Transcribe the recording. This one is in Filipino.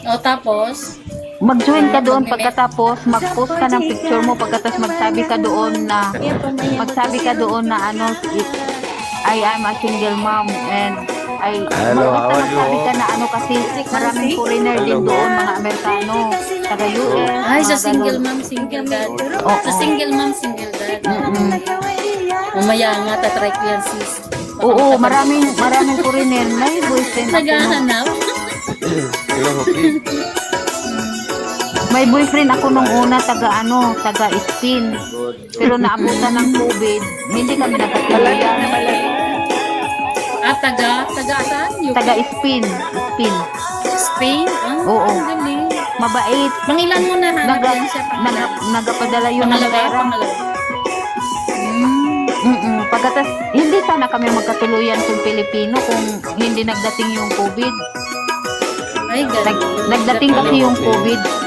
O tapos, Mag-join ka doon pagkatapos mag-post ka ng picture mo pagkatapos magsabi ka doon na ano I am a single mom and magsabi ka na ano kasi maraming foreigner din doon, mga Amerikano, taga US. ay, sa mga single ganun. mom, single dad. Oo. Sa single mom, single dad. Mamaya nga, tatry ko yan, sis. Oo, maraming foreigner na yung boyfriend ako. No? Naghahanap. May boyfriend ako nung una, taga Spain. Pero naabutan ng COVID, hindi kami nagkatuluyan. Taga saan? Taga Spain. Spain? Oo. Ang galing. Mabait. Pangilan mo na hanap yan siya? Nagapadala yun ng pera. Pagkatas, hindi sana kami magkatuluyan kung Pilipino kung hindi nagdating yung COVID. Ay, galing. Nagdating kasi yung COVID.